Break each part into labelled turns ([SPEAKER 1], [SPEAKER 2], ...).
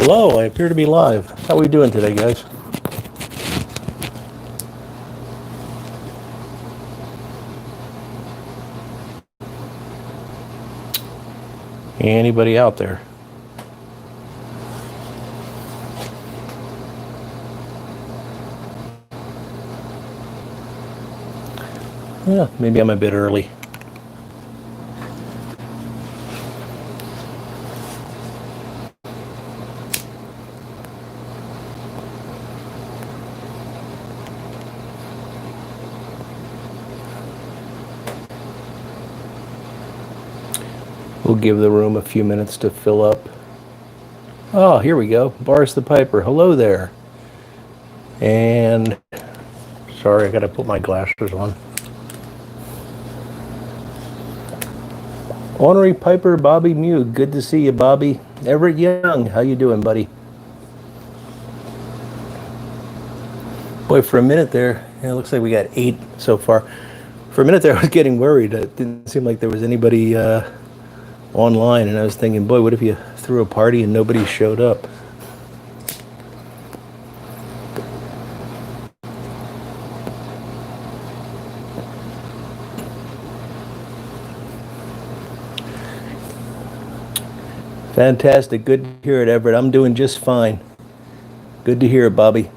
[SPEAKER 1] Hello, I appear to be live. How are we doing today, guys? Anybody out there? Yeah, maybe I'm a bit early. We'll give the room a few minutes to fill up. Oh, here we go. Boris the Piper. Hello there. And sorry, I got to put my glasses on. Honorary Piper Bobby Mew. Good to see you, Bobby. Everett Young. How you doing, buddy? Boy, for a minute there, it looks like we got 8 so far. For a minute there, I was getting worried. It didn't seem like there was anybody online, and I was thinking, boy, what if you threw a party and nobody showed up? Fantastic. Good to hear it, Everett. I'm doing just fine. Good to hear it, Bobby.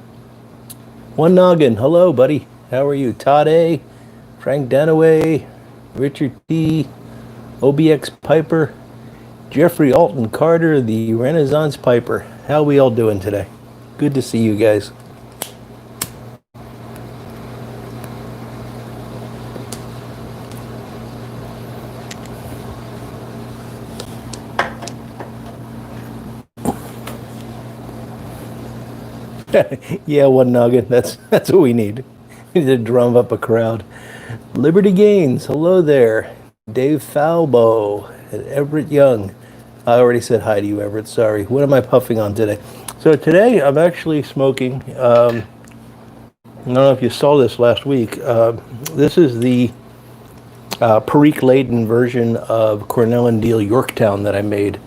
[SPEAKER 1] One Noggin. Hello, buddy. How are you? Todd A., Frank Danaway, Richard T., OBX Piper, Jeffrey Alton Carter, the Renaissance Piper. How are we all doing today? Good to see you guys. Yeah, One Nugget. That's what we need. We need to drum up a crowd. Liberty Gaines. Hello there. Dave Falbo and Everett Young. I already said hi to you, Everett. Sorry. What am I puffing on today? So today I'm actually smoking. I don't know if you saw this last week. This is the perique-laden version of Cornell and Deal Yorktown that I made,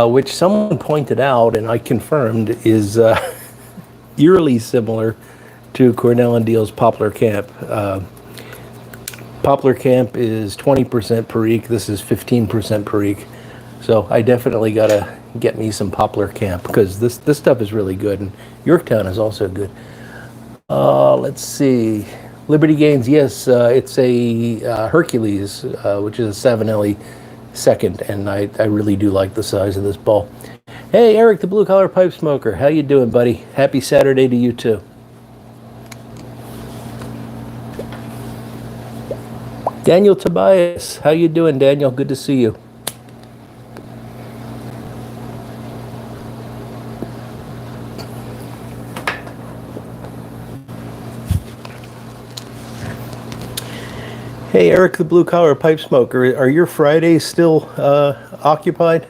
[SPEAKER 1] which someone pointed out, and I confirmed, is eerily similar to Cornell and Deal's Poplar Camp. Poplar Camp is 20% perique. This is 15% perique. So I definitely got to get me some Poplar Camp because this stuff is really good. And Yorktown is also good. Let's see. Liberty Gaines, yes, it's a Hercules, which is a Savinelli second. And I really do like the size of this ball. Hey, Eric, the Blue Collar Pipe Smoker. How you doing, buddy? Happy Saturday to you, too. Daniel Tobias, how you doing, Daniel? Good to see you. Hey, Eric, the Blue Collar Pipe Smoker. Are your Fridays still occupied?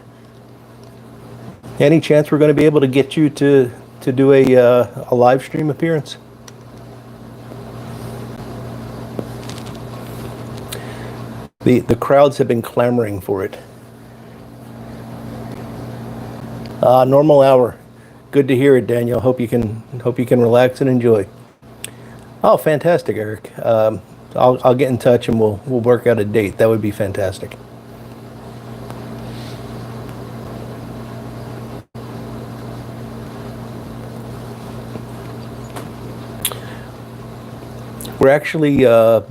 [SPEAKER 1] Any chance we're going to be able to get you to do a live stream appearance? The crowds have been clamoring for it. Normal hour. Good to hear it, Daniel. Hope you can relax and enjoy. Oh, fantastic, Eric. I'll get in touch and we'll work out a date. That would be fantastic. We're actually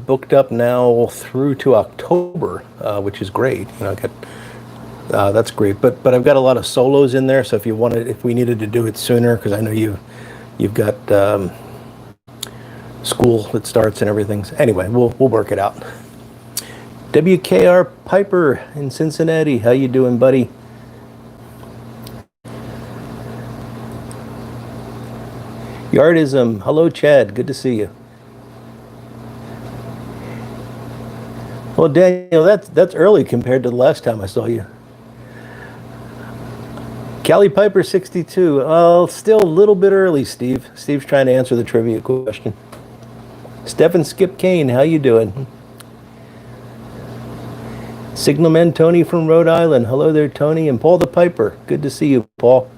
[SPEAKER 1] booked up now through to October, which is great. You know, that's great. But I've got a lot of solos in there. So if we needed to do it sooner, because I know you've got school that starts and everything. So anyway, we'll work it out. WKR Piper in Cincinnati, how you doing, buddy? Yardism, hello, Chad. Good to see you. Well, Daniel, that's early compared to the last time I saw you. Cali Piper 62. Still a little bit early, Steve. Steve's trying to answer the trivia question. Stephen Skip Kane, how you doing? Signalman Tony from Rhode Island. Hello there, Tony. And Paul the Piper. Good to see you, Paul.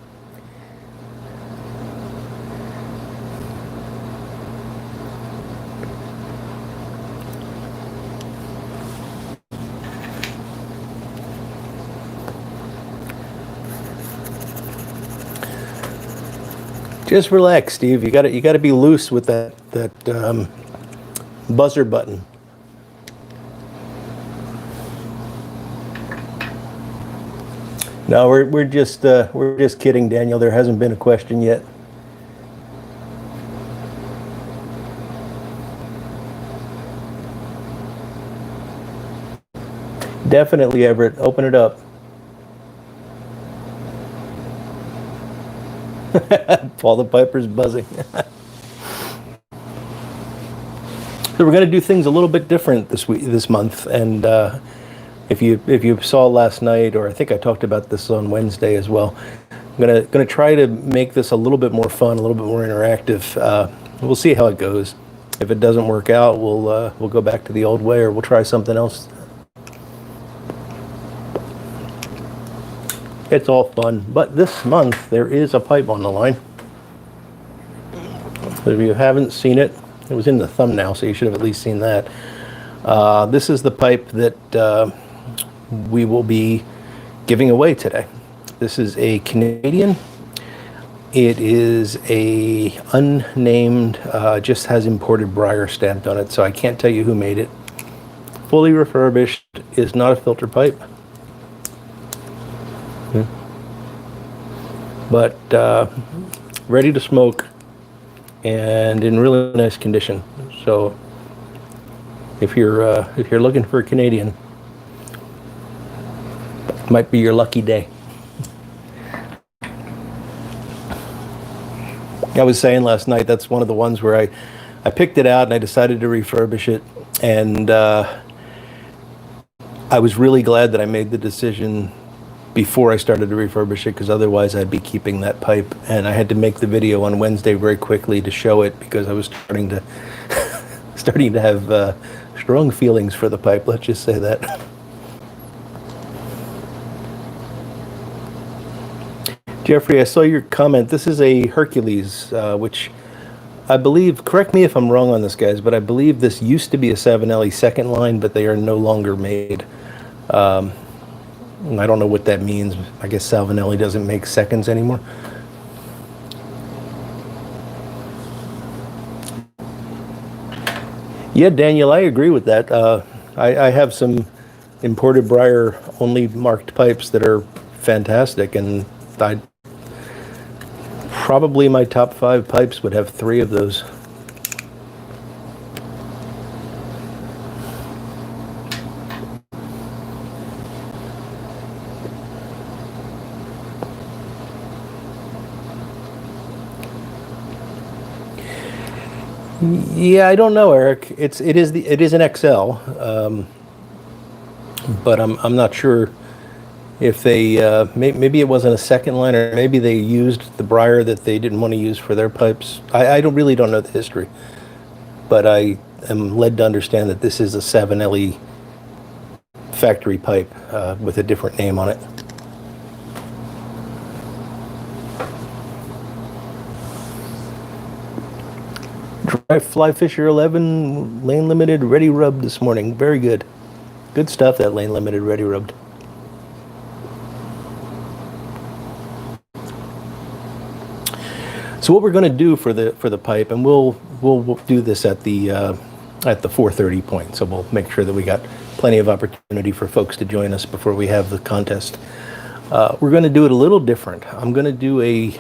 [SPEAKER 1] Just relax, Steve. You gotta be loose with that buzzer button. No, we're just kidding, Daniel. There hasn't been a question yet. Definitely, Everett. Open it up. Paul the Piper's buzzing. So we're going to do things a little bit different this month, and if you saw last night, or I think I talked about this on Wednesday as well, I'm gonna try to make this a little bit more fun, a little bit more interactive. We'll see how it goes. If it doesn't work out, we'll go back to the old way, or we'll try something else. It's all fun, but this month there is a pipe on the line. So if you haven't seen it, it was in the thumbnail, so you should have at least seen that. This is the pipe that we will be giving away today. This is a Canadian. It is a unnamed, just has imported Briar stamped on it, so I can't tell you who made it. Fully refurbished, is not a filter pipe. But ready to smoke and in really nice condition. So if you're looking for a Canadian, might be your lucky day. I was saying last night, that's one of the ones where I picked it out and I decided to refurbish it, and I was really glad that I made the decision before I started to refurbish it, because otherwise I'd be keeping that pipe, and I had to make the video on Wednesday very quickly to show it, because I was starting to have strong feelings for the pipe, let's just say that. Jeffrey, I saw your comment. This is a Hercules, which I believe, correct me if I'm wrong on this, guys, but I believe this used to be a Savinelli second line, but they are no longer made. I don't know what that means. I guess Savinelli doesn't make seconds anymore. Yeah, Daniel, I agree with that. I have some imported Briar only marked pipes that are fantastic, and probably my top 5 pipes would have 3 of those. Yeah, I don't know, Eric. It is an XL, but I'm not sure if they maybe it wasn't a second line, or maybe they used the Briar that they didn't want to use for their pipes. I really don't know the history, but I am led to understand that this is a Savinelli factory pipe with a different name on it. Dry Fly Fisher 11 Lane Limited Ready Rubbed this morning. Very good. Good stuff, that Lane Limited Ready Rubbed. So what we're going to do for the pipe, and we'll do this at the 4:30 point. So we'll make sure that we got plenty of opportunity for folks to join us before we have the contest. We're going to do it a little different. I'm going to do a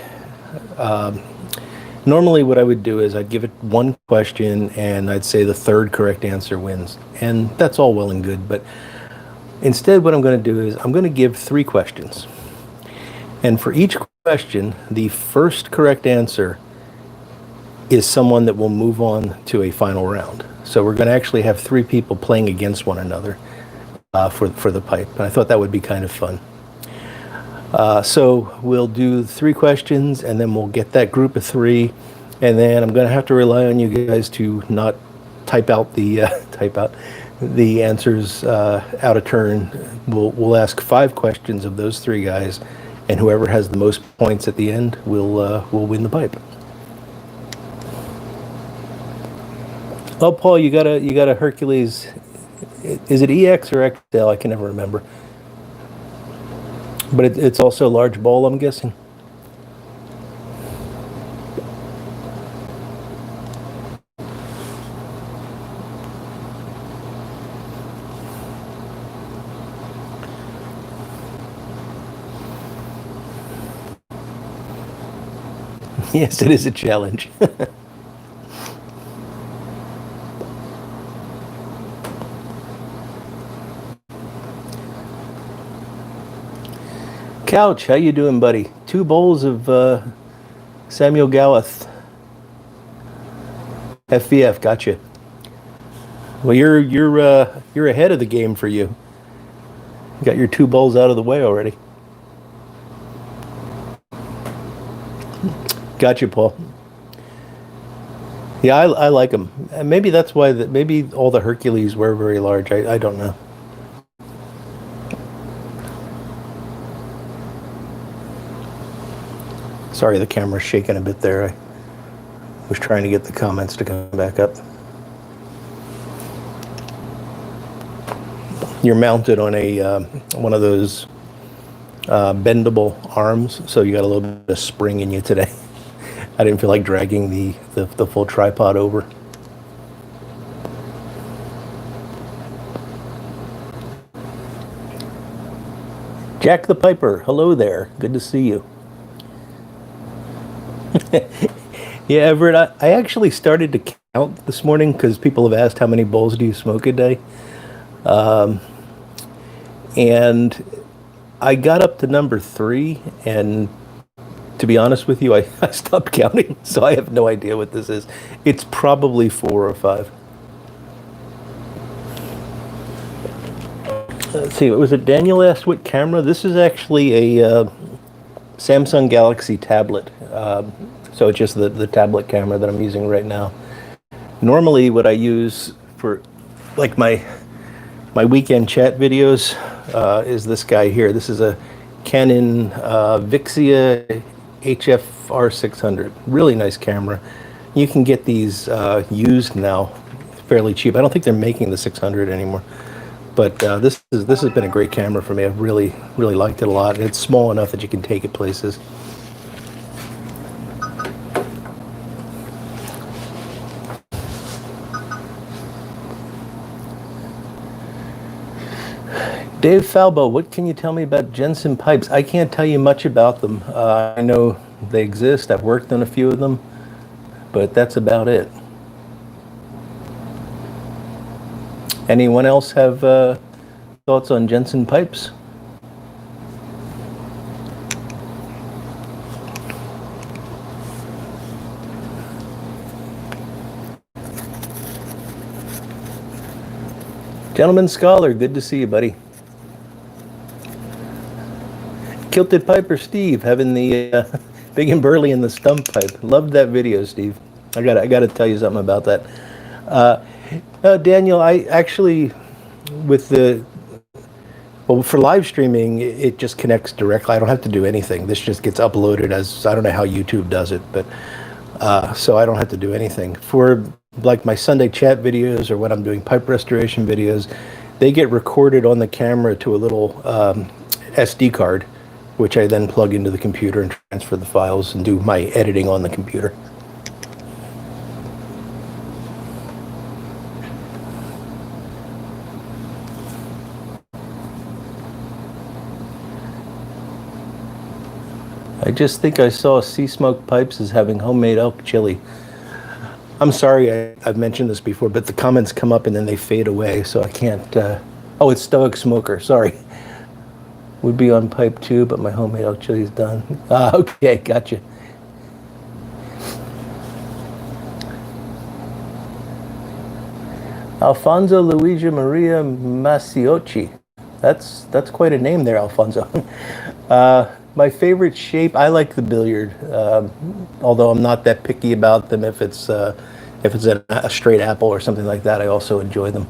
[SPEAKER 1] normally what I would do is I'd give it one question and I'd say the third correct answer wins. And that's all well and good, but instead what I'm going to do is I'm going to give 3 questions. And for each question, the first correct answer is someone that will move on to a final round. So we're going to actually have 3 people playing against one another for the pipe. And I thought that would be kind of fun. So we'll do 3 questions, and then we'll get that group of 3, and then I'm going to have to rely on you guys to not type out the answers out of turn. We'll ask 5 questions of those 3 guys, and whoever has the most points at the end will win the pipe. Oh, Paul, you got a Hercules. Is it EX or XL? I can never remember. But it's also a large bowl, I'm guessing. Yes, it is a challenge. Couch, how you doing, buddy? 2 bowls of Samuel Gawith. FVF, gotcha. Well, you're ahead of the game for you. You got your 2 bowls out of the way already. Gotcha, Paul. Yeah, I like them. And maybe that's why maybe all the Hercules were very large. I don't know. Sorry, the camera's shaking a bit there. I was trying to get the comments to come back up. You're mounted on a one of those bendable arms, so you got a little bit of spring in you today. I didn't feel like dragging the full tripod over. Jack the Piper, hello there. Good to see you. Yeah, Everett, I actually started to count this morning because people have asked how many bowls do you smoke a day. And I got up to number 3, and to be honest with you, I stopped counting, so I have no idea what this is. It's probably 4 or 5. Let's see, was it Daniel asked what camera? This is actually a Samsung Galaxy tablet. So it's just the tablet camera that I'm using right now. Normally what I use for like my weekend chat videos is this guy here. This is a Canon Vixia HFR 600. Really nice camera. You can get these used now fairly cheap. I don't think they're making the 600 anymore. But this has been a great camera for me. I've really liked it a lot. It's small enough that you can take it places. Dave Falbo, what can you tell me about Jensen pipes? I can't tell you much about them. I know they exist. I've worked on a few of them, but that's about it. Anyone else have thoughts on Jensen pipes? Gentleman Scholar, good to see you, buddy. Kilted Piper Steve having the big and burly in the stump pipe. Loved that video, Steve. I got to tell you something about that. Daniel, I actually, for live streaming, it just connects directly. I don't have to do anything. This just gets uploaded as, I don't know how YouTube does it, but so I don't have to do anything. For like my Sunday chat videos or when I'm doing pipe restoration videos, they get recorded on the camera to a little SD card, which I then plug into the computer and transfer the files and do my editing on the computer. I just think I saw Sea Smoke Pipes as having homemade elk chili. I'm sorry I've mentioned this before, but the comments come up and then they fade away, so I can't... Oh, it's Stoic Smoker, sorry. Would be on pipe too, but my homemade elk chili is done. Okay, gotcha. Alfonso Luigi Maria Maciocchi. That's quite a name there, Alfonso. My favorite shape, I like the billiard, although I'm not that picky about them. If it's a straight apple or something like that, I also enjoy them.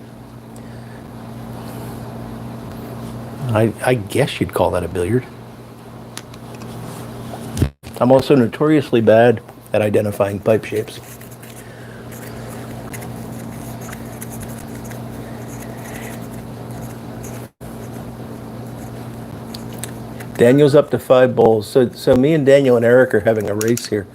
[SPEAKER 1] I guess you'd call that a billiard. I'm also notoriously bad at identifying pipe shapes. Daniel's up to 5 bowls. So me and Daniel and Eric are having a race here.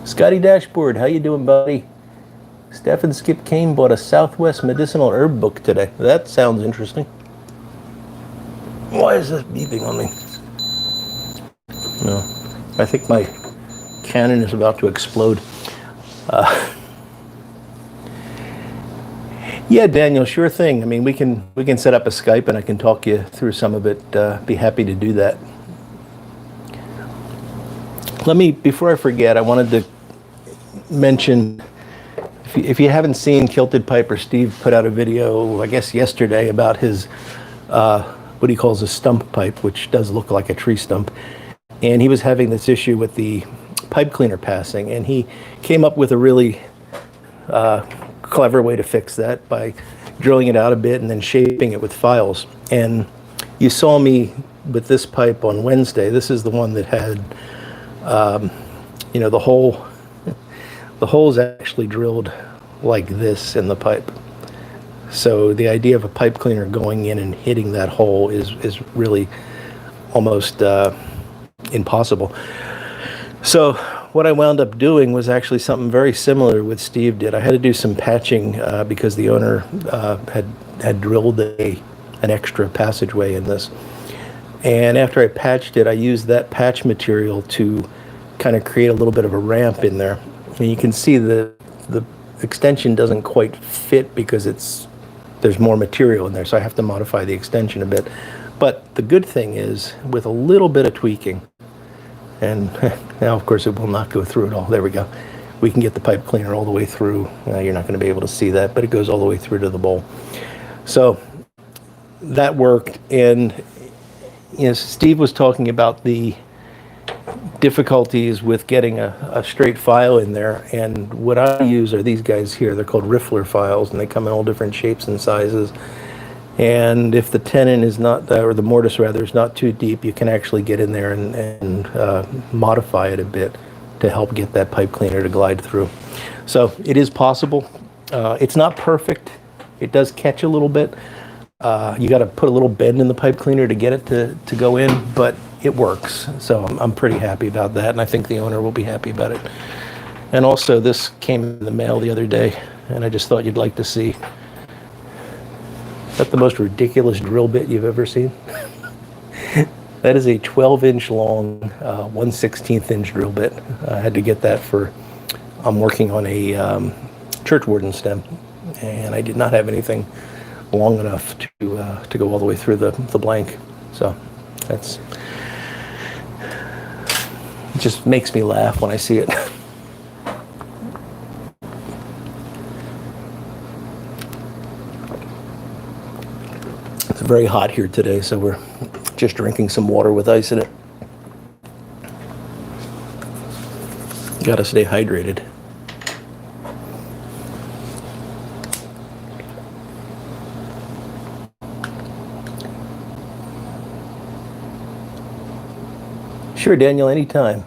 [SPEAKER 1] Scotty Dashboard, how you doing, buddy? Steph and Skip Kane bought a Southwest medicinal herb book today. That sounds interesting. Why is this beeping on me? No, I think my Canon is about to explode. Yeah, Daniel, sure thing. I mean, we can set up a Skype and I can talk you through some of it. Be happy to do that. Before I forget, I wanted to mention, if you haven't seen Kilted Piper, Steve put out a video, I guess yesterday, about his, what he calls a stump pipe, which does look like a tree stump. And he was having this issue with the pipe cleaner passing, and he came up with a really clever way to fix that by drilling it out a bit and then shaping it with files. And you saw me with this pipe on Wednesday. This is the one that had, the hole. The hole's actually drilled like this in the pipe. So the idea of a pipe cleaner going in and hitting that hole is really almost impossible. So what I wound up doing was actually something very similar what Steve did. I had to do some patching because the owner had drilled an extra passageway in this. And after I patched it, I used that patch material to kind of create a little bit of a ramp in there. And you can see the extension doesn't quite fit because there's more material in there, so I have to modify the extension a bit. But the good thing is, with a little bit of tweaking, and now of course it will not go through it all. There we go. We can get the pipe cleaner all the way through. You're not going to be able to see that, but it goes all the way through to the bowl. So that worked. And Steve was talking about the difficulties with getting a straight file in there, and what I use are these guys here. They're called Riffler files, and they come in all different shapes and sizes. And if the tenon is not, or the mortise rather, is not too deep, you can actually get in there and modify it a bit to help get that pipe cleaner to glide through. So it is possible. It's not perfect. It does catch a little bit. You got to put a little bend in the pipe cleaner to get it to go in, but it works. So I'm pretty happy about that, and I think the owner will be happy about it. And also, this came in the mail the other day, and I just thought you'd like to see. Is that the most ridiculous drill bit you've ever seen? That is a 12-inch long, 1/16 inch drill bit. I had to get that I'm working on a church warden stem, and I did not have anything long enough to go all the way through the blank. So it just makes me laugh when I see it. It's very hot here today, so we're just drinking some water with ice in it. Gotta stay hydrated. Sure, Daniel, anytime.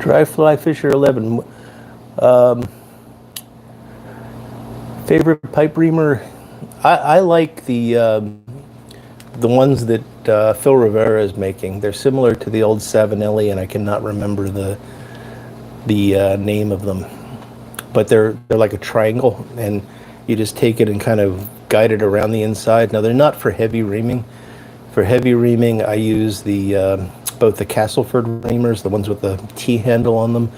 [SPEAKER 1] Dry fly fisher 11. Favorite pipe reamer? I like the ones that Phil Rivera is making. They're similar to the old Savinelli, and I cannot remember the name of them. But they're like a triangle, and you just take it and kind of guide it around the inside. Now, they're not for heavy reaming. For heavy reaming, I use both the Castleford reamers, the ones with the T handle on them,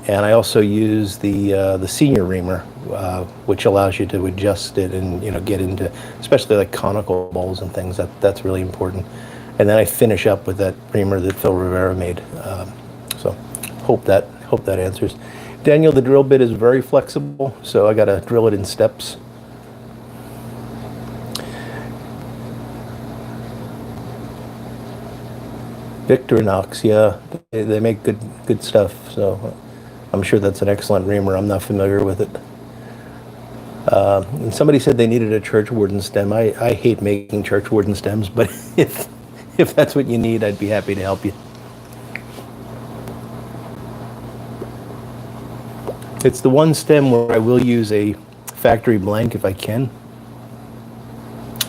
[SPEAKER 1] and I also use the senior reamer, which allows you to adjust it and get into, especially like conical bowls and things. That's really important. And then I finish up with that reamer that Phil Rivera made. So hope that answers. Daniel, the drill bit is very flexible, so I got to drill it in steps. Victorinox, yeah, they make good stuff. So I'm sure that's an excellent reamer. I'm not familiar with it. And somebody said they needed a church warden stem. I hate making church warden stems, but if that's what you need, I'd be happy to help you. It's the one stem where I will use a factory blank if I can.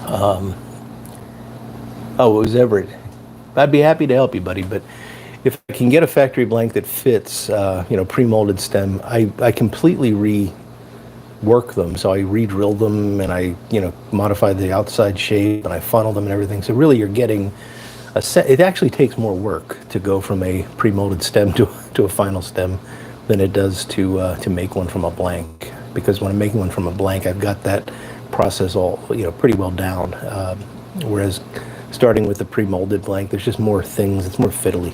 [SPEAKER 1] Oh, it was Everett. I'd be happy to help you, buddy, but if I can get a factory blank that fits, pre-molded stem, I completely rework them. So I re-drill them and I, modify the outside shape and I funnel them and everything. So really you're getting a set. It actually takes more work to go from a pre-molded stem to a final stem than it does to make one from a blank. Because when I'm making one from a blank, I've got that process all, pretty well down. Whereas starting with the pre-molded blank, there's just more things. It's more fiddly.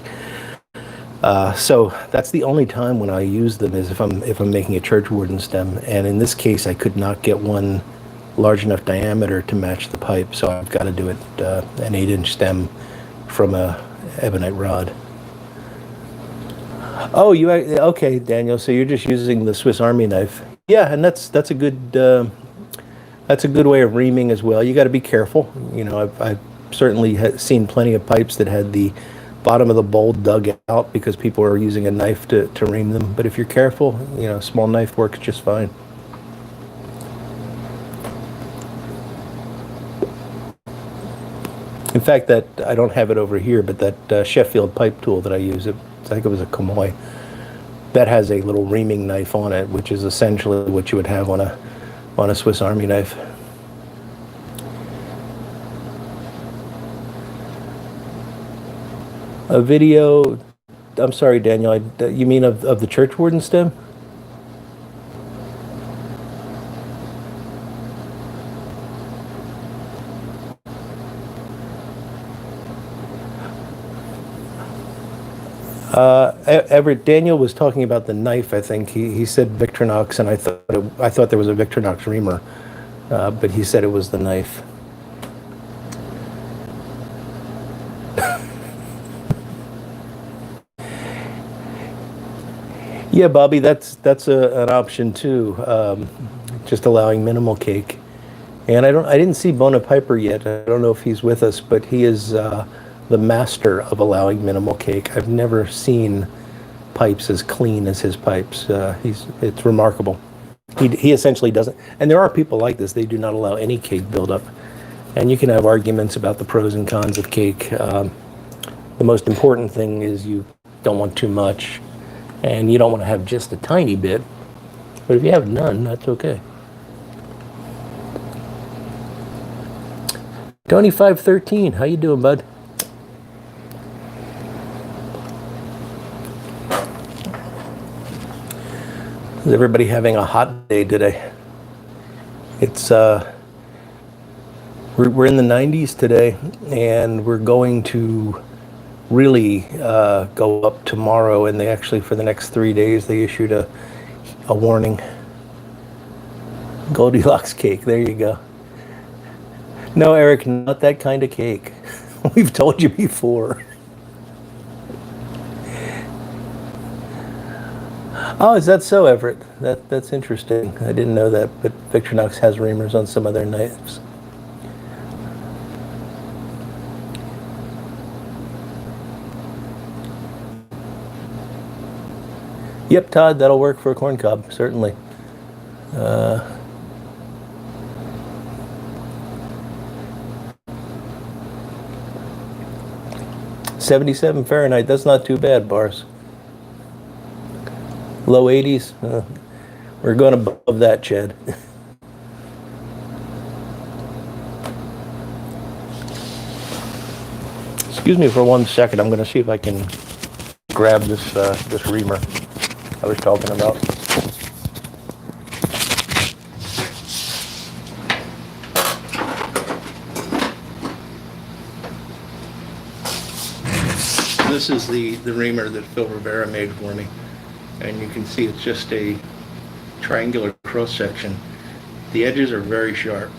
[SPEAKER 1] So that's the only time when I use them is if I'm making a churchwarden stem, and in this case I could not get one large enough diameter to match the pipe, so I've got to do it an 8-inch stem from a ebonite rod. Oh, okay, Daniel? So you're just using the Swiss Army knife? Yeah, and that's a good way of reaming as well. You got to be careful. I've certainly seen plenty of pipes that had the bottom of the bowl dug out because people are using a knife to ream them. But if you're careful, a small knife works just fine. In fact, that I don't have it over here, but that Sheffield pipe tool that I use, I think it was a Kamoy, that has a little reaming knife on it, which is essentially what you would have on a Swiss Army knife. A video, I'm sorry, Daniel, you mean of the churchwarden stem? Everett, Daniel was talking about the knife, I think. He said Victorinox, and I thought there was a Victorinox reamer, but he said it was the knife. Yeah, Bobby, that's an option too. Just allowing minimal cake, and I didn't see Bona Piper yet. I don't know if he's with us, but he is the master of allowing minimal cake. I've never seen pipes as clean as his pipes. It's remarkable. He essentially doesn't, and there are people like this. They do not allow any cake buildup, and you can have arguments about the pros and cons of cake. The most important thing is you don't want too much. And you don't want to have just a tiny bit, but if you have none, that's okay. Tony513, how you doing, bud? Is everybody having a hot day today? It's we're in the 90s today, and we're going to really go up tomorrow, and they actually, for the next 3 days, they issued a warning. Goldilocks cake, there you go. No, Eric, not that kind of cake. We've told you before. Oh, is that so, Everett? That's interesting. I didn't know that, but Victorinox has reamers on some of their knives. Yep, Todd, that'll work for a corn cob, certainly. 77 Fahrenheit, that's not too bad, Bars. Low 80s, we're going above that, Chad. Excuse me for 1 second, I'm going to see if I can grab this reamer I was talking about. This is the reamer that Phil Rivera made for me, and you can see it's just a triangular cross section. The edges are very sharp,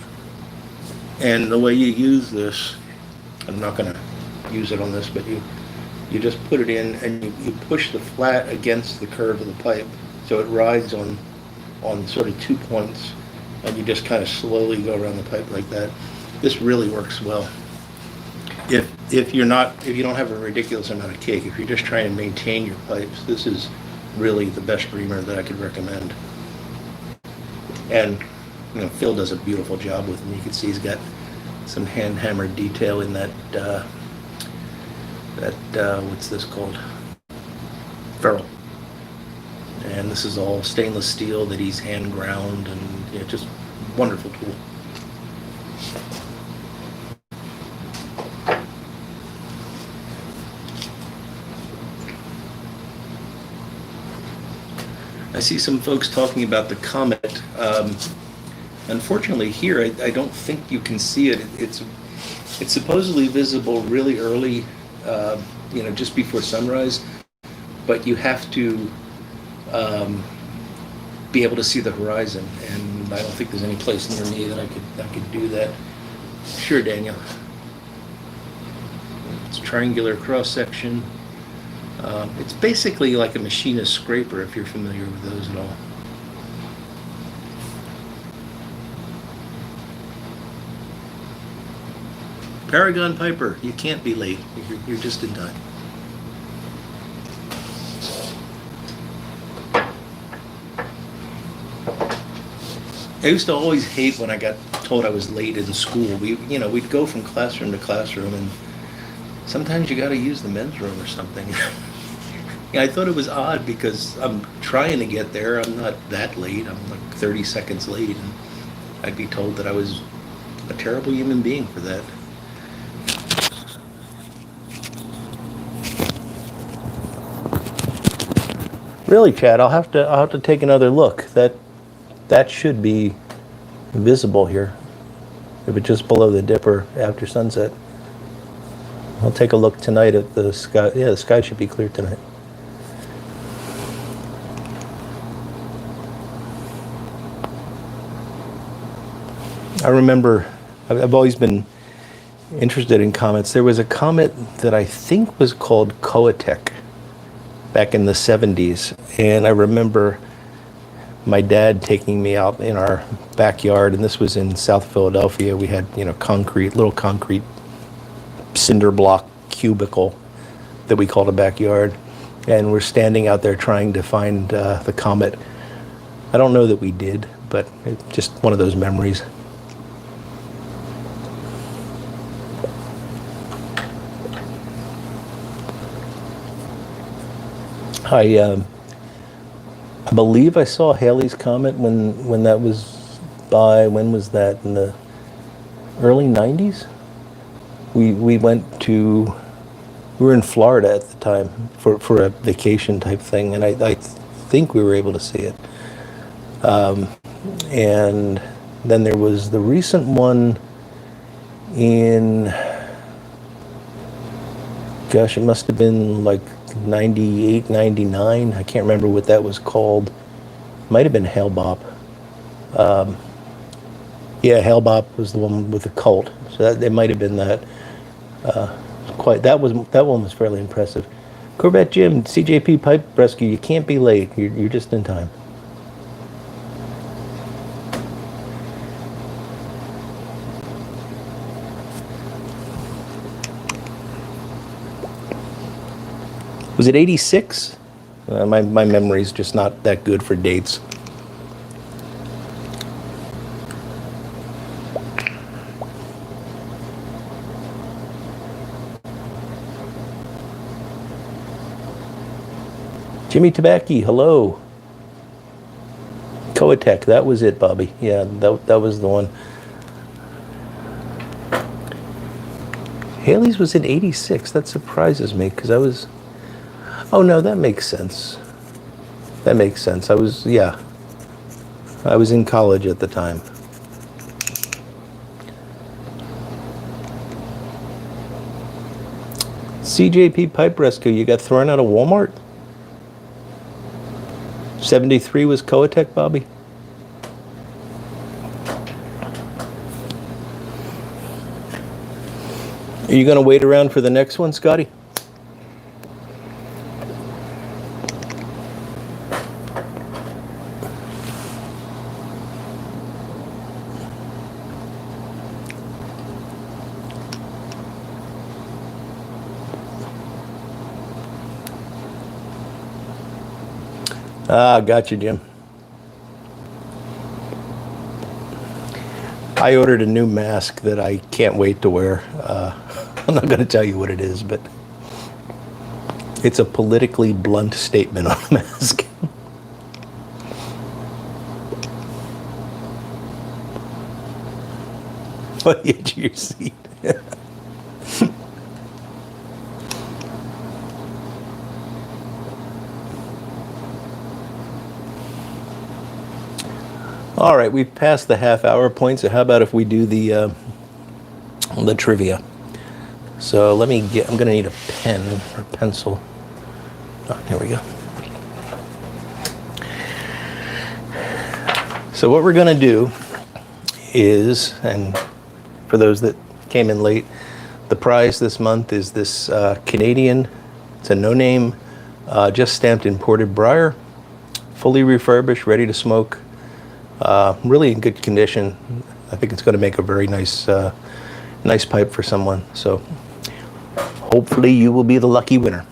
[SPEAKER 1] and the way you use this, I'm not going to use it on this, but you just put it in and you push the flat against the curve of the pipe, so it rides on sort of 2 points, and you just kind of slowly go around the pipe like that. This really works well. If you don't have a ridiculous amount of cake, if you're just trying to maintain your pipes, this is really the best reamer that I could recommend. And Phil does a beautiful job with them. You can see he's got some hand hammered detail in that that, what's this called? Ferrule. And this is all stainless steel that he's hand ground, and just wonderful tool. I see some folks talking about the comet. Unfortunately, here I don't think you can see it. It's supposedly visible really early, just before sunrise, but you have to be able to see the horizon, and I don't think there's any place near me that I could do that. Sure, Daniel. It's triangular cross section. It's basically like a machinist scraper, if you're familiar with those at all. Paragon Piper, you can't be late. You're just in time. I used to always hate when I got told I was late in school. We'd go from classroom to classroom, and sometimes you got to use the men's room or something. I thought it was odd because I'm trying to get there. I'm not that late. I'm like 30 seconds late, and I'd be told that I was a terrible human being for that. Really, Chad, I'll have to take another look. That should be visible here. If it's just below the dipper after sunset. I'll take a look tonight at the sky. Yeah, the sky should be clear tonight. I remember, I've always been interested in comets. There was a comet that I think was called Koatek back in the 70s, and I remember my dad taking me out in our backyard, and this was in South Philadelphia. We had, little concrete cinder block cubicle that we called a backyard, and we're standing out there trying to find the comet. I don't know that we did, but it's just one of those memories. I believe I saw Halley's Comet when that was by. When was that? In the early 90s? We were in Florida at the time for a vacation type thing, and I think we were able to see it. And then there was the recent one in, gosh, it must have been like 98, 99. I can't remember what that was called. Might have been Hale-Bopp. Yeah, Hale-Bopp was the one with the cult. So it might have been that. That one was fairly impressive. Corvette Jim, CJP Pipe Rescue, you can't be late. You're just in time. Was it 86? My memory's just not that good for dates. Jimmy Tabacchi, hello. Koatek, that was it, Bobby. Yeah, that was the one. Haley's was in 86. That surprises me because I was... Oh, no, that makes sense. That makes sense. I was in college at the time. CJP Pipe Rescue, you got thrown out of Walmart? 73 was Koatek, Bobby? Are you going to wait around for the next one, Scotty? Ah, gotcha, Jim. I ordered a new mask that I can't wait to wear. I'm not going to tell you what it is, but It's a politically blunt statement on a mask. On the edge of your seat. All right, we've passed the half-hour point, so how about if we do the trivia? So I'm going to need a pen or pencil. Oh, here we go. So what we're going to do is, and for those that came in late, the prize this month is this Canadian, it's a no-name, just stamped imported briar, fully refurbished, ready to smoke, really in good condition. I think it's going to make a very nice nice pipe for someone. So hopefully you will be the lucky winner.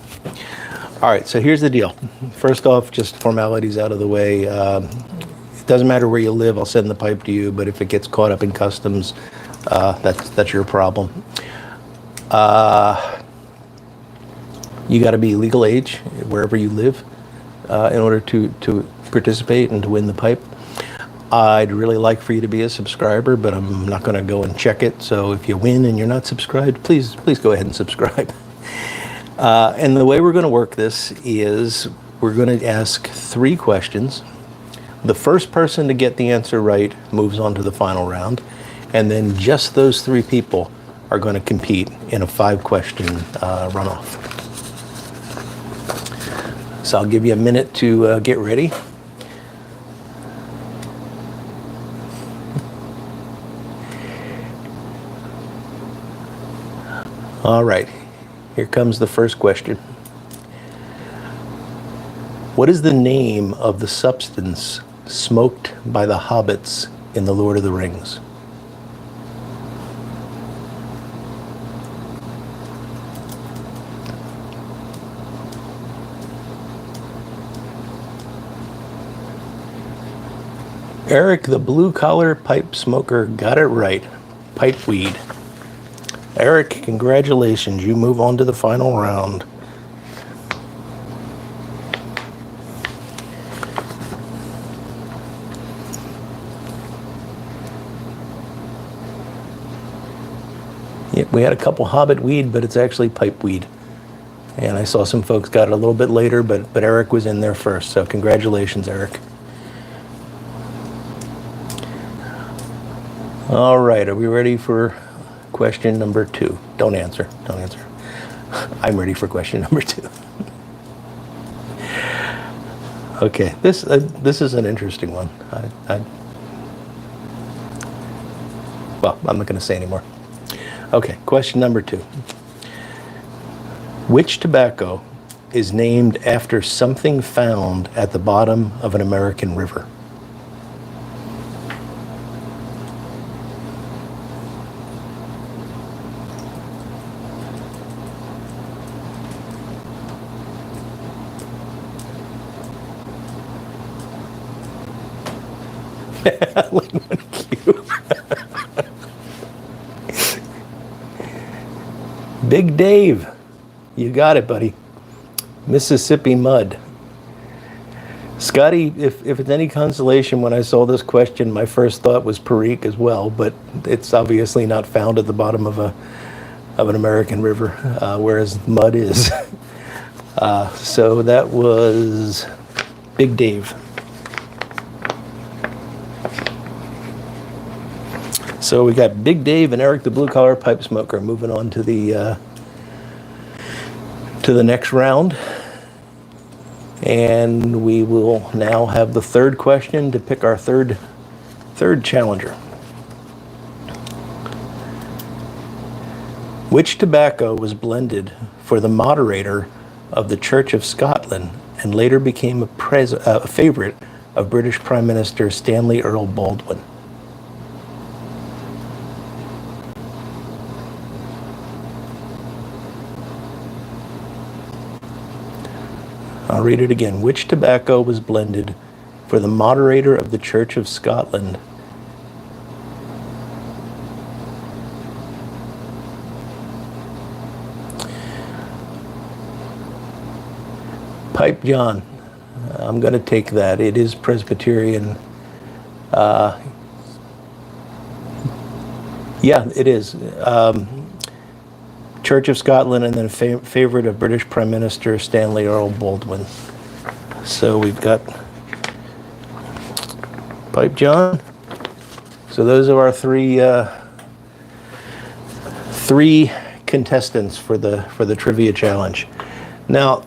[SPEAKER 1] All right, so here's the deal. First off, just formalities out of the way. It doesn't matter where you live, I'll send the pipe to you, but if it gets caught up in customs, that's your problem. You got to be legal age wherever you live in order to participate and to win the pipe. I'd really like for you to be a subscriber, but I'm not going to go and check it. So if you win and you're not subscribed, please go ahead and subscribe. And the way we're going to work this is we're going to ask 3 questions. The first person to get the answer right moves on to the final round. And then just those 3 people are going to compete in a 5-question runoff. So I'll give you a minute to get ready. All right, here comes the first question. What is the name of the substance smoked by the hobbits in The Lord of the Rings? Eric, the blue-collar pipe smoker, got it right. Pipeweed. Eric, congratulations. You move on to the final round. Yep, we had a couple hobbit weed, but it's actually pipeweed. And I saw some folks got it a little bit later, but Eric was in there first. So congratulations, Eric. All right, are we ready for question number 2? Don't answer. I'm ready for question number 2. Okay, this is an interesting one. Well, I'm not going to say anymore. Okay, question number 2. Which tobacco is named after something found at the bottom of an American river? Big Dave, you got it, buddy. Mississippi mud. Scotty, if it's any consolation, when I saw this question, my first thought was Perique as well, but it's obviously not found at the bottom of an American river, whereas mud is. So that was Big Dave. So we got Big Dave and Eric the Blue Collar Pipe Smoker moving on to the next round. And we will now have the third question to pick our third challenger. Which tobacco was blended for the moderator of the Church of Scotland and later became a favorite of British Prime Minister Stanley Earl Baldwin? I'll read it again. Which tobacco was blended for the moderator of the Church of Scotland Pipe John. I'm going to take that. It is Presbyterian. Yeah, it is. Church of Scotland, and then favorite of British Prime Minister Stanley Earl Baldwin. So we've got Pipe John. So those are our three contestants for the trivia challenge. Now,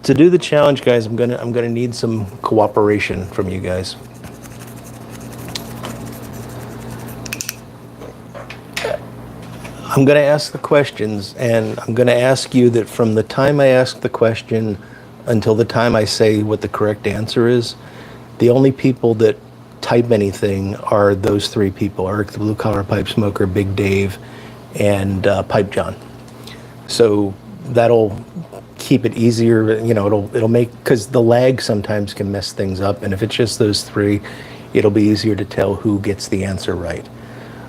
[SPEAKER 1] to do the challenge, guys, I'm gonna need some cooperation from you guys. I'm going to ask the questions, and I'm going to ask you that from the time I ask the question until the time I say what the correct answer is, the only people that type anything are those three people: Eric the Blue Collar Pipe Smoker, Big Dave, and Pipe John. So that'll keep it easier. You know, it'll make, because the lag sometimes can mess things up, and if it's just those three, it'll be easier to tell who gets the answer right.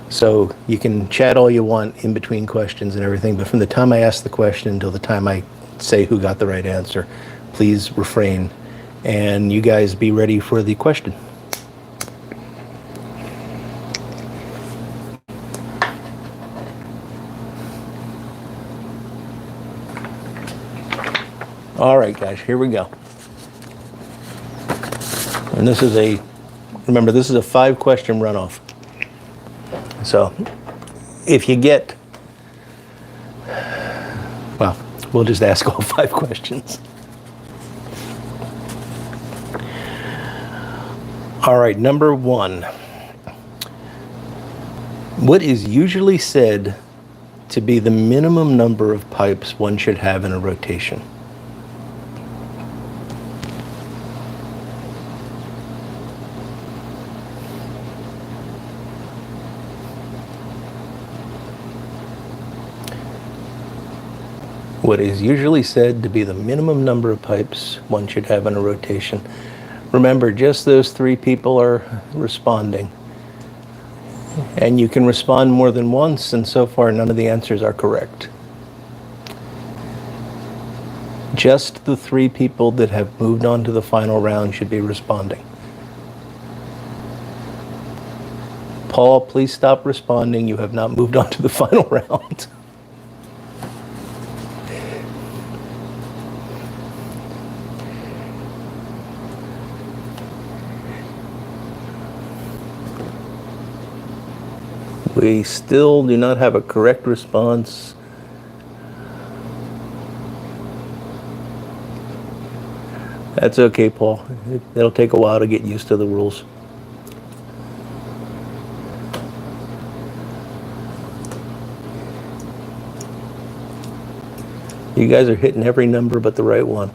[SPEAKER 1] So you can chat all you want in between questions and everything, but from the time I ask the question until the time I say who got the right answer, please refrain. And you guys be ready for the question. All right, guys, here we go. And this is remember, this is a 5-question runoff. So if you get, well, we'll just ask all 5 questions. All right, number 1. What is usually said to be the minimum number of pipes one should have in a rotation? What is usually said to be the minimum number of pipes one should have in a rotation. Remember, just those 3 people are responding. And you can respond more than once, and so far none of the answers are correct. Just the 3 people that have moved on to the final round should be responding. Paul, please stop responding. You have not moved on to the final round. We still do not have a correct response. That's okay, Paul. It'll take a while to get used to the rules. You guys are hitting every number but the right one.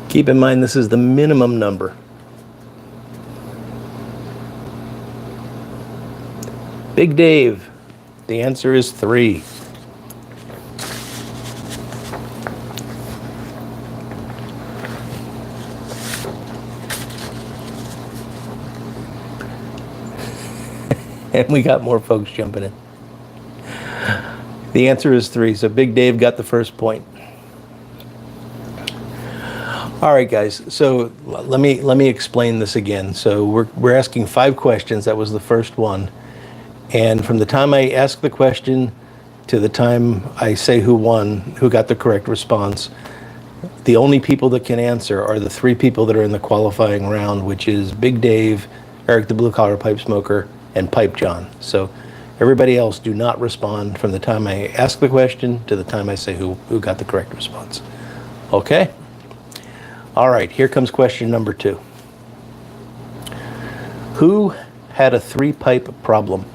[SPEAKER 1] Keep in mind, this is the minimum number. Big Dave, the answer is 3. And we got more folks jumping in. The answer is 3, so Big Dave got the first point. All right, guys, so let me explain this again. So we're asking 5 questions. That was the first one. And from the time I ask the question to the time I say who won, who got the correct response, the only people that can answer are the 3 people that are in the qualifying round, which is Big Dave, Eric the Blue Collar Pipe Smoker, and Pipe John. So everybody else do not respond from the time I ask the question to the time I say who got the correct response. Okay? All right, here comes question number 2. Who had a 3-pipe problem?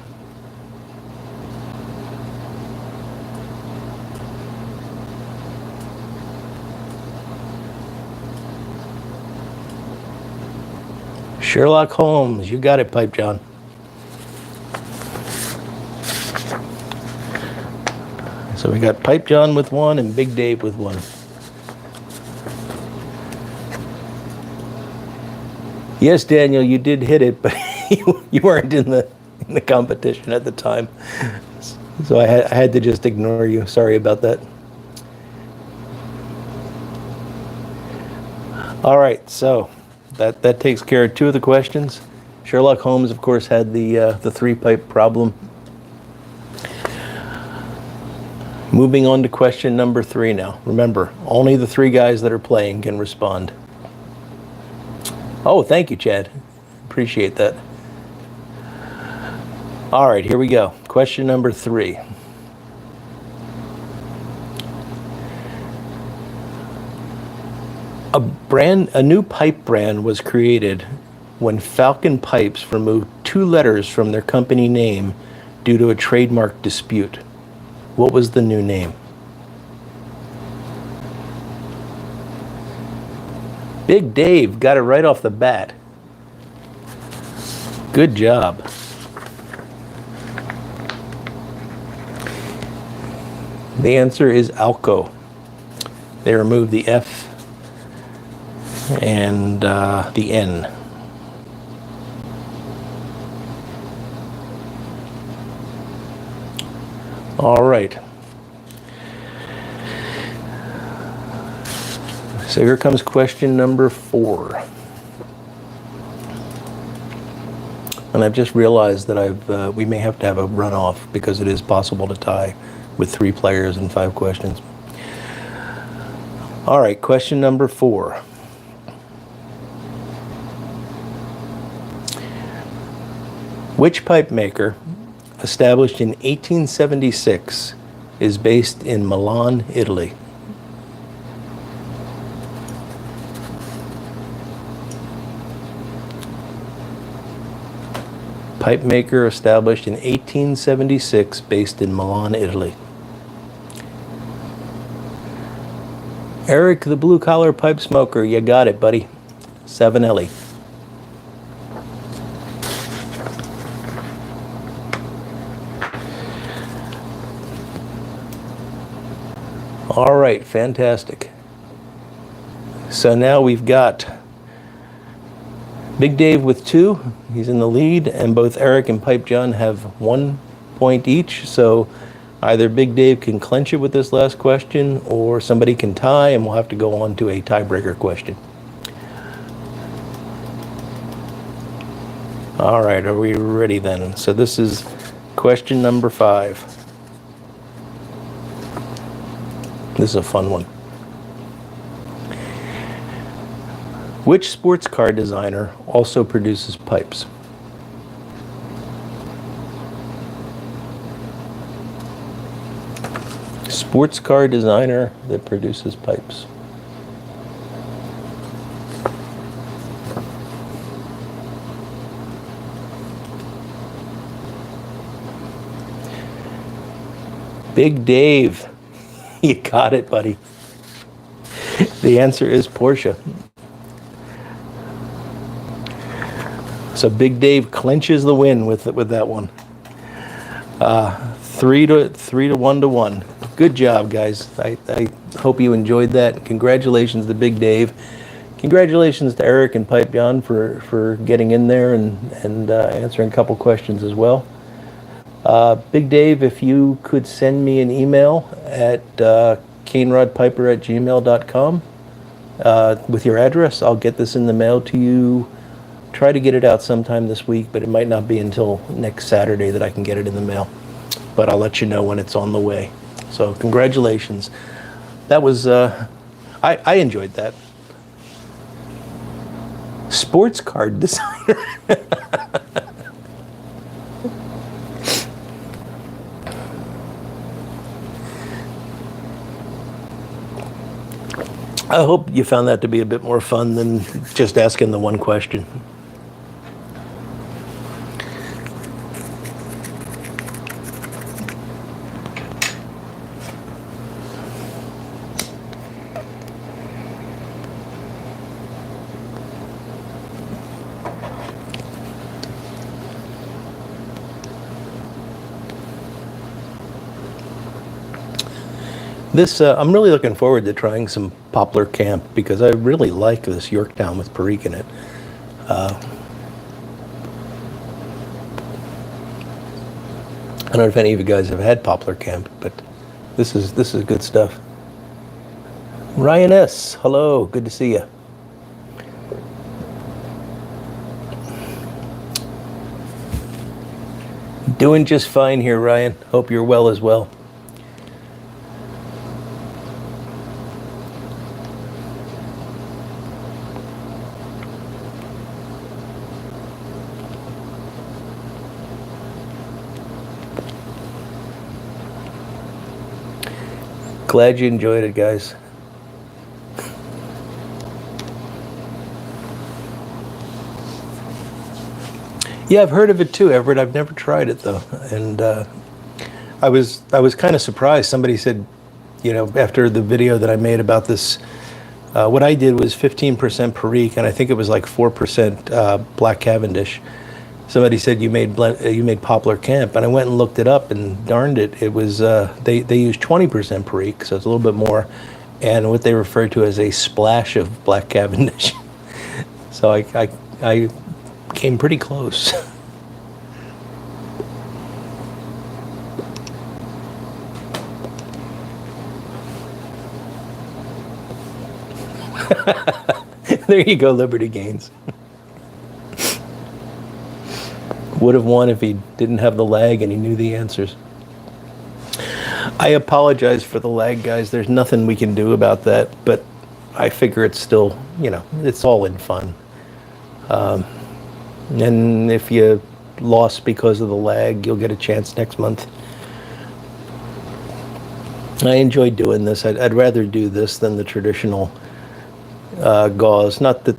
[SPEAKER 1] Sherlock Holmes, you got it, Pipe John. So we got Pipe John with 1 and Big Dave with 1. Yes, Daniel, you did hit it, but you weren't in the competition at the time. So I had to just ignore you. Sorry about that. All right, so that takes care of two of the questions. Sherlock Holmes, of course, had the three-pipe problem. Moving on to question number 3 now. Remember, only the 3 guys that are playing can respond. Oh, thank you, Chad. Appreciate that. All right, here we go. Question number 3. A new pipe brand was created when Falcon Pipes removed 2 letters from their company name due to a trademark dispute. What was the new name? Big Dave got it right off the bat. Good job. The answer is Alco. They removed the F and the N. All right. So here comes question number 4. And I've just realized that we may have to have a runoff because it is possible to tie with 3 players and 5 questions. All right, question number 4. Which pipe maker, established in 1876, is based in Milan, Italy? Pipe maker established in 1876, based in Milan, Italy. Eric, the blue-collar pipe smoker, you got it, buddy. Savinelli. All right, fantastic. So now we've got Big Dave with 2. He's in the lead, and both Eric and Pipe John have 1 point each. So either Big Dave can clinch it with this last question, or somebody can tie, and we'll have to go on to a tiebreaker question. All right, are we ready then? So this is question number 5. This is a fun one. Which sports car designer also produces pipes? Sports car designer that produces pipes. Big Dave. You got it, buddy. The answer is Porsche. So Big Dave clinches the win with that one. 3 to 1 to 1. Good job, guys. I hope you enjoyed that. Congratulations to Big Dave. Congratulations to Eric and Pipe John for getting in there and answering a couple questions as well. Big Dave, if you could send me an email at canerodpiper@gmail.com with your address, I'll get this in the mail to you. Try to get it out sometime this week, but it might not be until next Saturday that I can get it in the mail. But I'll let you know when it's on the way. So congratulations. That was, I enjoyed that. Sports card designer. I hope you found that to be a bit more fun than just asking the one question. This, I'm really looking forward to trying some Poplar Camp because I really like this Yorktown with Perique in it. I don't know if any of you guys have had poplar camp, but this is good stuff. Ryan S., hello, good to see you. Doing just fine here, Ryan. Hope you're well as well. Glad you enjoyed it, guys. Yeah, I've heard of it too, Everett. I've never tried it though, and I was kind of surprised. Somebody said, you know, after the video that I made about this, what I did was 15% Perique, and I think it was like 4% Black Cavendish. Somebody said you made Poplar Camp, and I went and looked it up, and darned it, it was they used 20% Perique, so it's a little bit more, and what they refer to as a splash of Black Cavendish. So I came pretty close. There you go, Liberty Gains. Would have won if he didn't have the lag and he knew the answers. I apologize for the lag, guys. There's nothing we can do about that, but I figure it's still, you know, it's all in fun. And if you lost because of the lag, you'll get a chance next month. I enjoy doing this. I'd rather do this than the traditional GAWs. Not that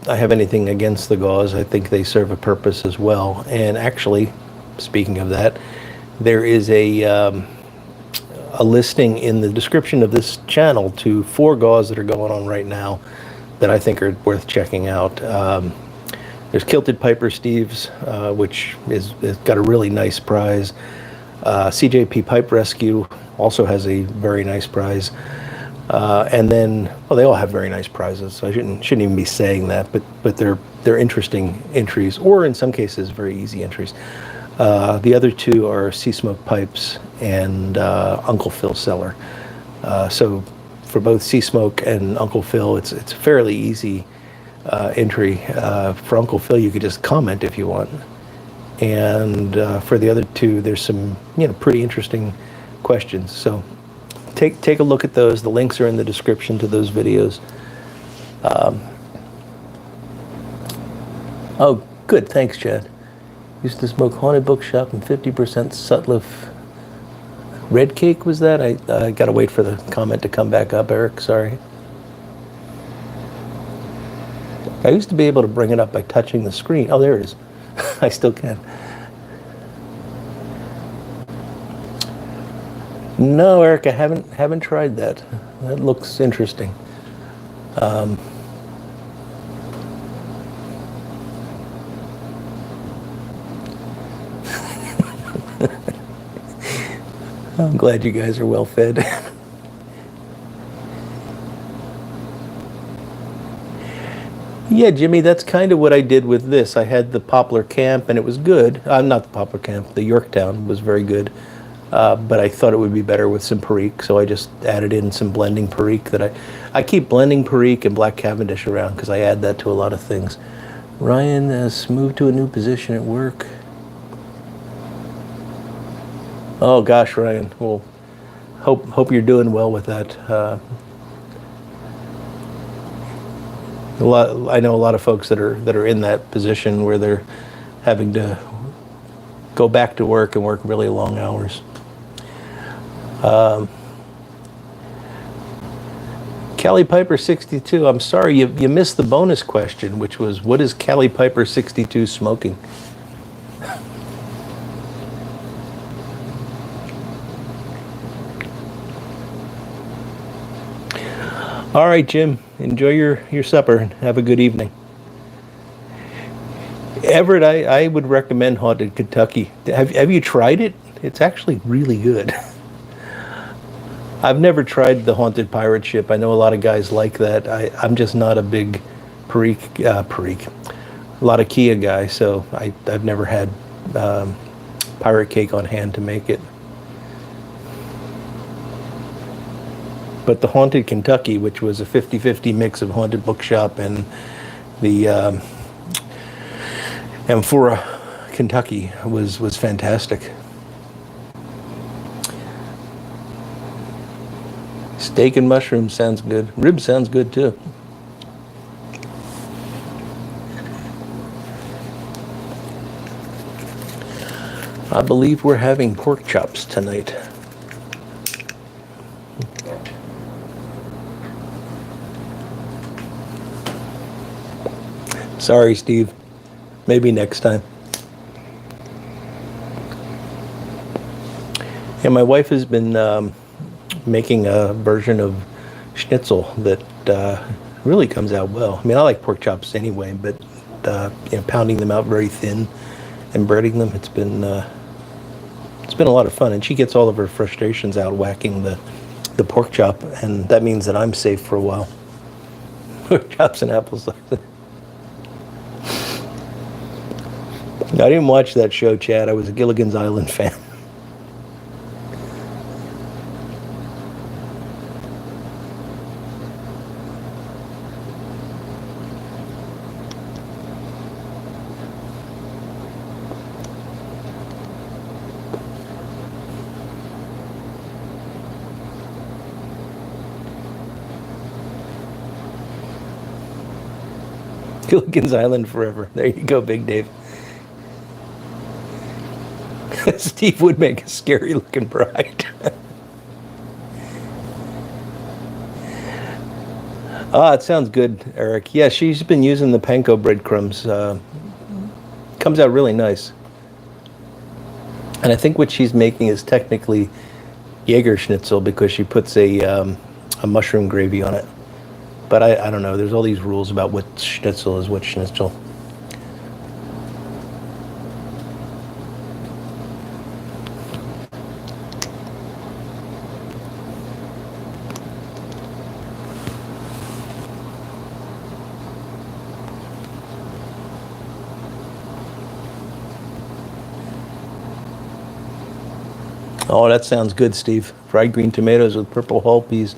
[SPEAKER 1] I have anything against the GAWs. I think they serve a purpose as well. And actually, speaking of that, there is a listing in the description of this channel to 4 GAWs that are going on right now that I think are worth checking out. There's Kilted Piper Steve's, which is got a really nice prize. CJP Pipe Rescue also has a very nice prize. And then, well, they all have very nice prizes, so I shouldn't even be saying that, but they're interesting entries, or in some cases, very easy entries. The other 2 are Sea Smoke Pipes and Uncle Phil Cellar. So for both Sea Smoke and Uncle Phil, it's a fairly easy entry. For Uncle Phil, you could just comment if you want. And for the other 2, there's some, you know, pretty interesting questions. So take a look at those. The links are in the description to those videos. Oh, good. Thanks, Chad. Used to smoke Haunted Bookshop and 50% Sutliff. Red Cake was that? I got to wait for the comment to come back up, Eric. Sorry. I used to be able to bring it up by touching the screen. Oh, there it is. I still can. No, Eric, I haven't tried that. That looks interesting. I'm glad you guys are well fed. Yeah, Jimmy, that's kind of what I did with this. I had the Poplar Camp, and it was good. Not the Poplar Camp, the Yorktown was very good. But I thought it would be better with some Perique, so I just added in some blending Perique that I keep blending Perique and Black Cavendish around because I add that to a lot of things. Ryan has moved to a new position at work. Oh gosh, Ryan. Well, hope you're doing well with that. I know a lot of folks that are in that position where they're having to go back to work and work really long hours. Cali Piper 62, I'm sorry, you missed the bonus question, which was, what is Cali Piper 62 smoking? All right, Jim, enjoy your supper and have a good evening. Everett, I would recommend Haunted Kentucky. Have you tried it? It's actually really good. I've never tried the Haunted Pirate Ship. I know a lot of guys like that. I'm just not a big a lot of Kia guy, so I've never had pirate cake on hand to make it. But the Haunted Kentucky, which was a 50-50 mix of Haunted Bookshop and the Amphora Kentucky, was fantastic. Steak and mushrooms sounds good. Ribs sounds good too. I believe we're having pork chops tonight. Sorry, Steve. Maybe next time. Yeah, my wife has been making a version of schnitzel that really comes out well. I mean, I like pork chops anyway, but pounding them out very thin and breading them, it's been a lot of fun. And she gets all of her frustrations out whacking the pork chop, and that means that I'm safe for a while. Pork chops and applesauce. I didn't watch that show, Chad. I was a Gilligan's Island fan. Gilligan's Island forever. There you go, Big Dave. Steve would make a scary looking bride. Ah, it sounds good, Eric. Yeah, she's been using the panko breadcrumbs. Comes out really nice. And I think what she's making is technically Jaeger schnitzel because she puts a mushroom gravy on it. But I don't know. There's all these rules about what schnitzel is what schnitzel. Oh, that sounds good, Steve. Fried green tomatoes with purple hull peas.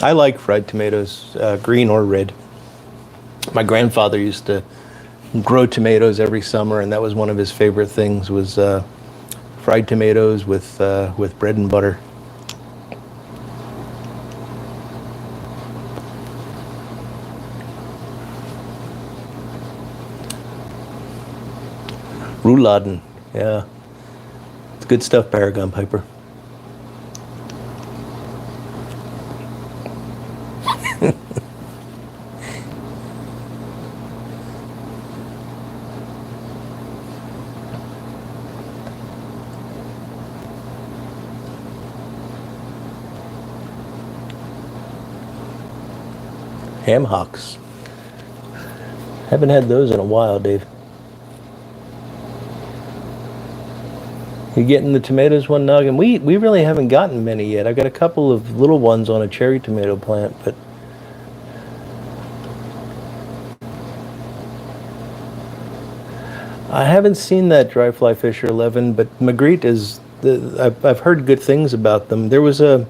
[SPEAKER 1] I like fried tomatoes, green or red. My grandfather used to grow tomatoes every summer, and that was one of his favorite things was fried tomatoes with bread and butter. Rouladen, yeah. It's good stuff, Paragon Piper. Ham hocks. Haven't had those in a while, Dave. You getting the tomatoes one noggin? We really haven't gotten many yet. I've got a couple of little ones on a cherry tomato plant, but I haven't seen that dry fly Fisher 11. But Magritte is I've heard good things about them. There was a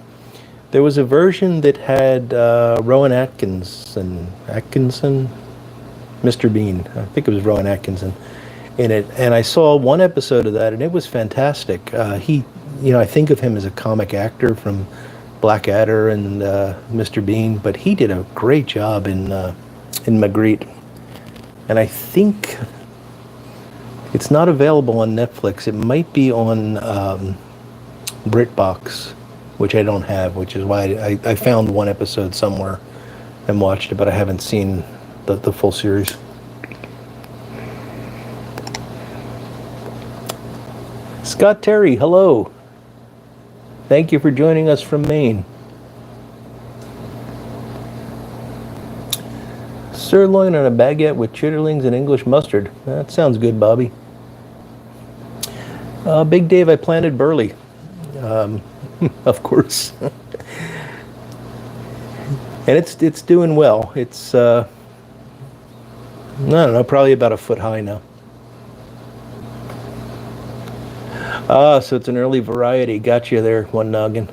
[SPEAKER 1] version that had Rowan Atkinson, Mr. Bean. I think it was Rowan Atkinson in it, and I saw one episode of that, and it was fantastic. I think of him as a comic actor from Blackadder and Mr. Bean, but he did a great job in Magritte, and I think it's not available on Netflix. It might be on BritBox, which I don't have, which is why I found one episode somewhere and watched it, but I haven't seen the full series. Scott Terry, hello. Thank you for joining us from Maine. Sirloin on a baguette with chitterlings and English mustard. That sounds good, Bobby. Big Dave, I planted burley. Of course. And it's doing well. It's I don't know, probably about a foot high now. Ah, so it's an early variety. Got you there, one noggin.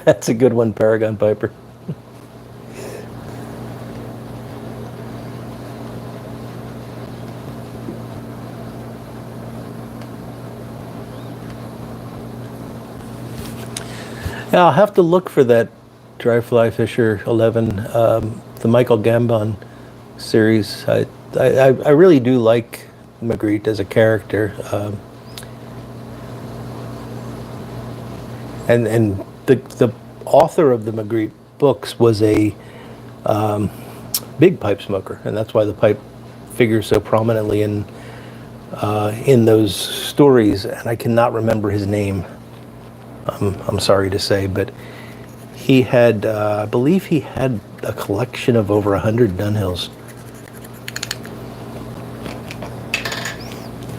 [SPEAKER 1] That's a good one, Paragon Piper. Yeah, I'll have to look for that Dry Fly Fisher 11, the Michael Gambon series. I really do like Magritte as a character. And the author of the Magritte books was a big pipe smoker, and that's why the pipe figures so prominently in those stories. And I cannot remember his name. I'm sorry to say, but he had, I believe he had a collection of over 100 Dunhills.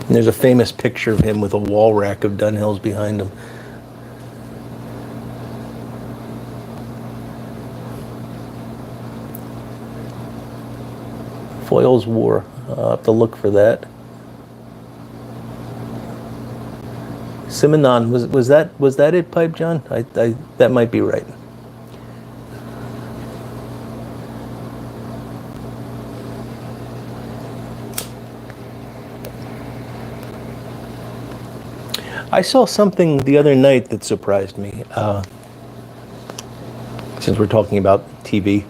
[SPEAKER 1] And there's a famous picture of him with a wall rack of Dunhills behind him. Foils War. I'll have to look for that. Simonon, was that it, Pipe John? I that might be right. I saw something the other night that surprised me. Since we're talking about TV,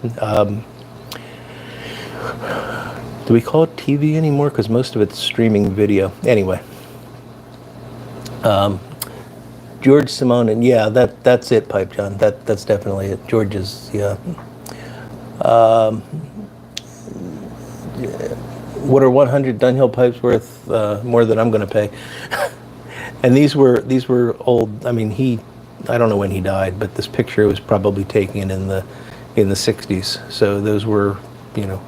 [SPEAKER 1] do we call it TV anymore? Because most of it's streaming video. Anyway. George Simone, and yeah, that's it, Pipe John. That's definitely it. George is, yeah. What are 100 Dunhill pipes worth? More than I'm going to pay. And these were old. I mean, I don't know when he died, but this picture was probably taken in the 60s. So those were,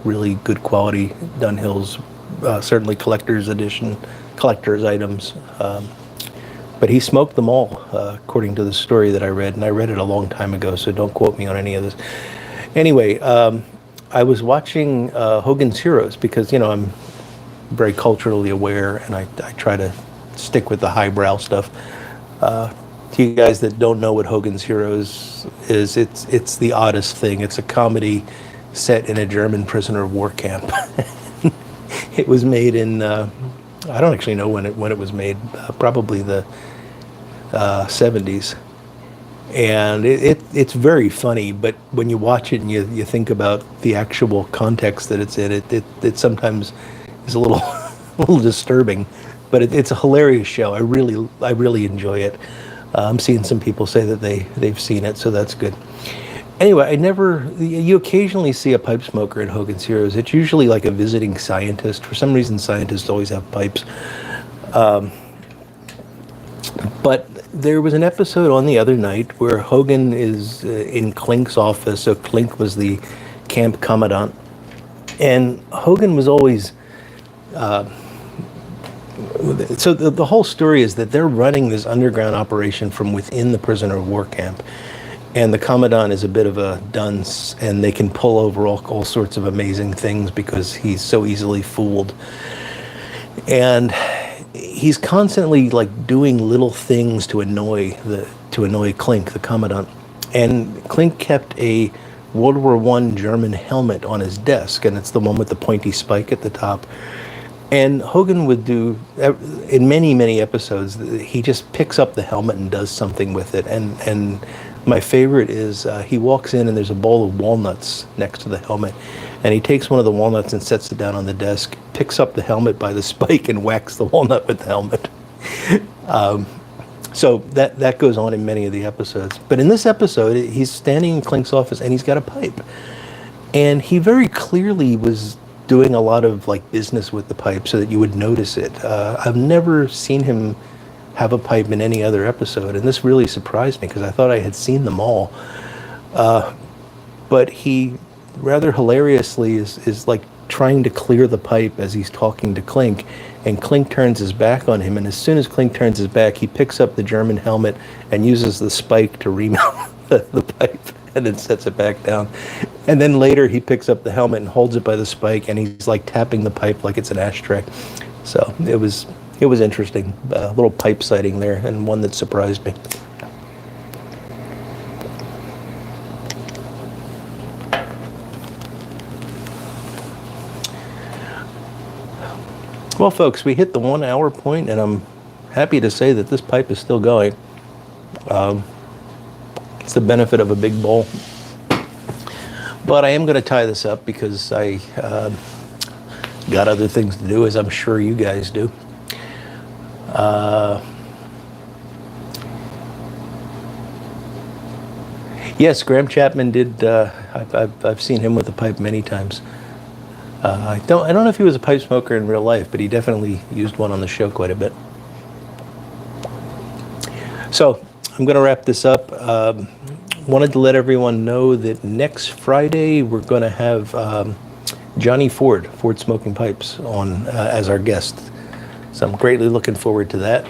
[SPEAKER 1] really good quality Dunhills, certainly collector's items. But he smoked them all, according to the story that I read, and I read it a long time ago, so don't quote me on any of this. Anyway, I was watching Hogan's Heroes because, I'm very culturally aware, and I try to stick with the highbrow stuff. To you guys that don't know what Hogan's Heroes is, it's the oddest thing. It's a comedy set in a German prisoner of war camp. It was made in, I don't actually know when it was made, probably the 70s. And it's very funny, but when you watch it and you think about the actual context that it's in, it sometimes is a little a little disturbing. But it's a hilarious show. I really enjoy it. I'm seeing some people say that they've seen it, so that's good. Anyway, you occasionally see a pipe smoker in Hogan's Heroes. It's usually like a visiting scientist. For some reason, scientists always have pipes. But there was an episode on the other night where Hogan is in Klink's office. So Klink was the camp commandant. And Hogan was always... so the whole story is that they're running this underground operation from within the prisoner of war camp. And the commandant is a bit of a dunce, and they can pull over all sorts of amazing things because he's so easily fooled. And he's constantly like doing little things to annoy Klink, the commandant. And Klink kept a World War I German helmet on his desk, and it's the one with the pointy spike at the top. And Hogan would do, in many, many episodes, he just picks up the helmet and does something with it. And my favorite is he walks in and there's a bowl of walnuts next to the helmet. And he takes one of the walnuts and sets it down on the desk, picks up the helmet by the spike and whacks the walnut with the helmet. So that goes on in many of the episodes. But in this episode, he's standing in Klink's office and he's got a pipe. And he very clearly was doing a lot of like business with the pipe so that you would notice it. I've never seen him have a pipe in any other episode, and this really surprised me because I thought I had seen them all. But he rather hilariously is like trying to clear the pipe as he's talking to Clink, and Clink turns his back on him, and as soon as Clink turns his back, he picks up the German helmet and uses the spike to remount the pipe and then sets it back down. And then later he picks up the helmet and holds it by the spike, and he's like tapping the pipe like it's an ashtray. So it was interesting, a little pipe sighting there, and one that surprised me. Well, folks, we hit the 1 hour point, and I'm happy to say that this pipe is still going. It's the benefit of a big bowl. But I am going to tie this up because I got other things to do, as I'm sure you guys do. Yes, Graham Chapman did. I've seen him with a pipe many times. I don't know if he was a pipe smoker in real life, but he definitely used one on the show quite a bit. So I'm going to wrap this up. Wanted to let everyone know that next Friday we're going to have Johnny Ford Smoking Pipes, on as our guest. So I'm greatly looking forward to that.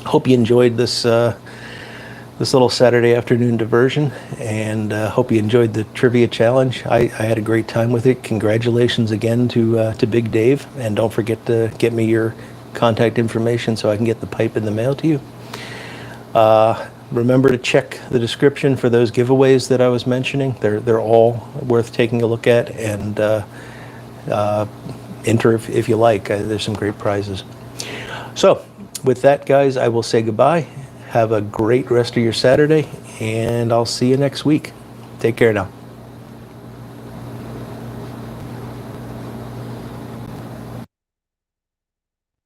[SPEAKER 1] Hope you enjoyed this little Saturday afternoon diversion, and hope you enjoyed the trivia challenge. I had a great time with it. Congratulations again to Big Dave, and don't forget to get me your contact information so I can get the pipe in the mail to you. Remember to check the description for those giveaways that I was mentioning. They're all worth taking a look at, and enter if you like. There's some great prizes. So with that, guys, I will say goodbye. Have a great rest of your Saturday, and I'll see you next week. Take care now.